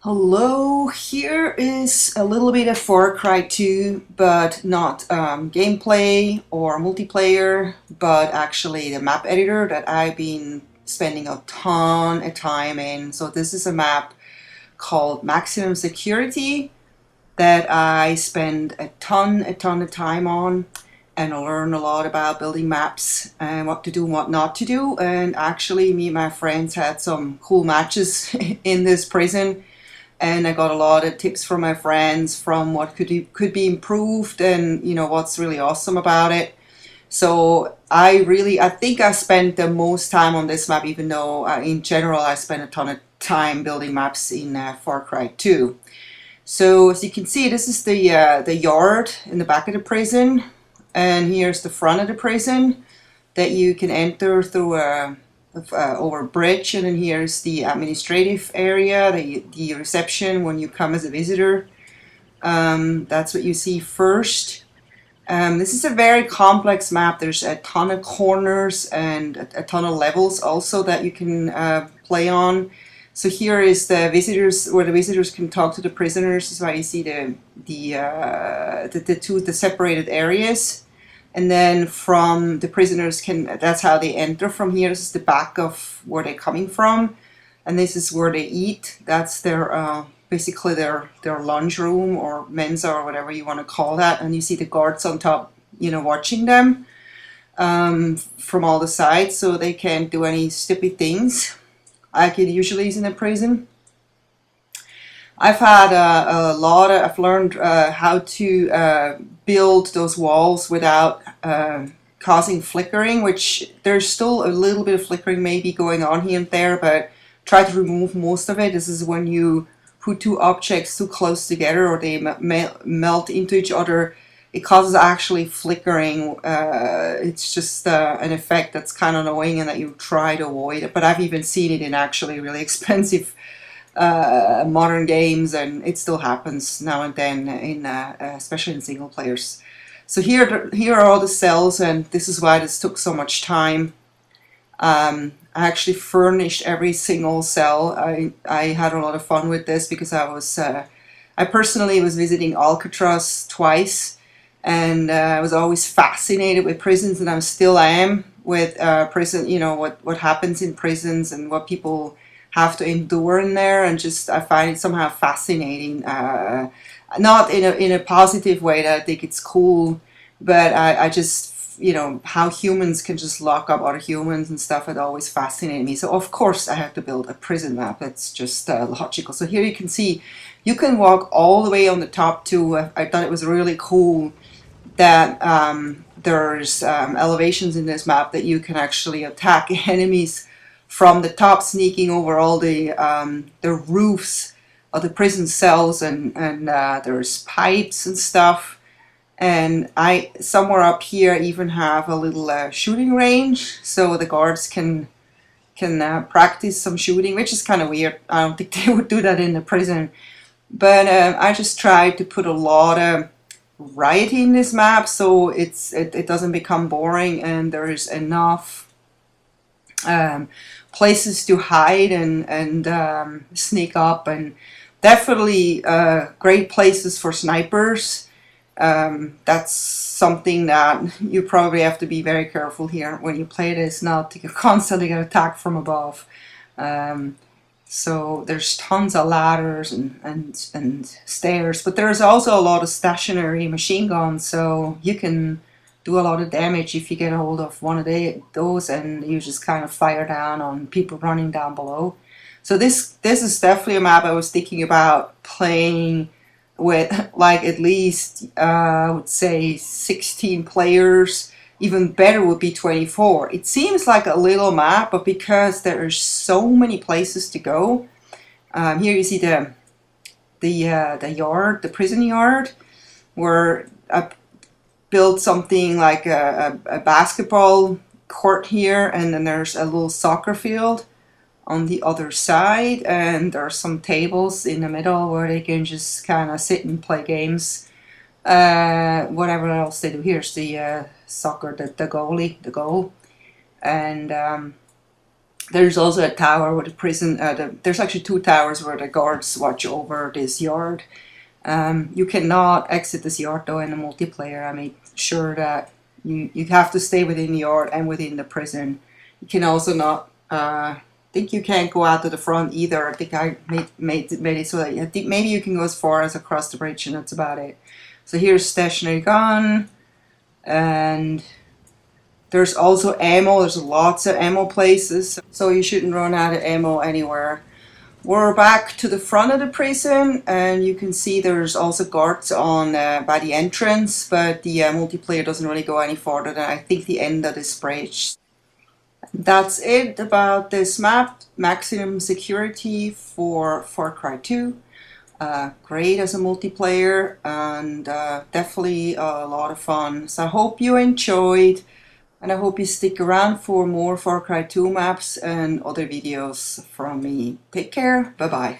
Hello, here is a little bit of Far Cry 2, but not gameplay or multiplayer, but actually the map editor that I've been spending a ton of time in. So this is a map called Maximum Security that I spend a ton of time on, and I learn a lot about building maps and what to do and what not to do. And actually, me and my friends had some cool matches in this prison, and I got a lot of tips from my friends from what could be improved, and what's really awesome about it. So I think I spent the most time on this map, even though in general I spent a ton of time building maps in Far Cry 2. So as you can see, this is the yard in the back of the prison, and here's the front of the prison that you can enter through over a bridge, and then here's the administrative area, the reception when you come as a visitor. That's what you see first. This is a very complex map. There's a ton of corners and a ton of levels also that you can play on. So here is the visitors, where the visitors can talk to the prisoners. This is why you see the separated areas. And then from the prisoners that's how they enter from here. This is the back of where they're coming from, and this is where they eat. That's their basically their lunch room or mensa or whatever you want to call that. And you see the guards on top, watching them from all the sides, so they can't do any stupid things like it usually is in a prison. I've learned how to build those walls without causing flickering, which there's still a little bit of flickering maybe going on here and there, but try to remove most of it. This is when you put two objects too close together or they melt into each other. It causes actually flickering. It's just an effect that's kind of annoying and that you try to avoid it. But I've even seen it in actually really expensive modern games, and it still happens now and then in especially in single players. So here are all the cells, and this is why this took so much time. I actually furnished every single cell. I had a lot of fun with this because I personally was visiting Alcatraz twice, and I was always fascinated with prisons, and I still am with prison. What happens in prisons and what people have to endure in there, and just I find it somehow fascinating. Not in a positive way that I think it's cool, but I just how humans can just lock up other humans and stuff. It always fascinated me. So of course I have to build a prison map. That's just logical. So here you can see you can walk all the way on the top too. I thought it was really cool that there's elevations in this map that you can actually attack enemies from the top, sneaking over all the roofs of the prison cells, and there's pipes and stuff. And I somewhere up here even have a little shooting range, so the guards can practice some shooting, which is kind of weird. I don't think they would do that in the prison. But I just tried to put a lot of variety in this map, so it doesn't become boring, and there's enough places to hide and sneak up, and definitely great places for snipers. That's something that you probably have to be very careful here when you play this, not to constantly get attacked from above. So there's tons of ladders and stairs, but there's also a lot of stationary machine guns, so you can do a lot of damage if you get a hold of one of those, and you just kind of fire down on people running down below. So this is definitely a map I was thinking about playing with, like, at least I would say 16 players. Even better would be 24. It seems like a little map, but because there are so many places to go. Here you see the yard, the prison yard, where I built something like a basketball court here, and then there's a little soccer field on the other side, and there are some tables in the middle where they can just kind of sit and play games. Whatever else they do. Here's the soccer, the goalie, the goal, and There's also a tower where the prison, there's actually 2 towers where the guards watch over this yard. You cannot exit this yard though in a multiplayer. I made sure that you have to stay within the yard and within the prison. You can also not, I think you can't go out to the front either. I think I made it so that I think maybe you can go as far as across the bridge, and that's about it. So here's stationary gun, and there's also ammo. There's lots of ammo places, so you shouldn't run out of ammo anywhere. We're back to the front of the prison, and you can see there's also guards on by the entrance, but the multiplayer doesn't really go any farther than I think the end of this bridge. That's it about this map. Maximum security for Far Cry 2. Great as a multiplayer, and definitely a lot of fun. So I hope you enjoyed, and I hope you stick around for more Far Cry 2 maps and other videos from me. Take care, bye bye.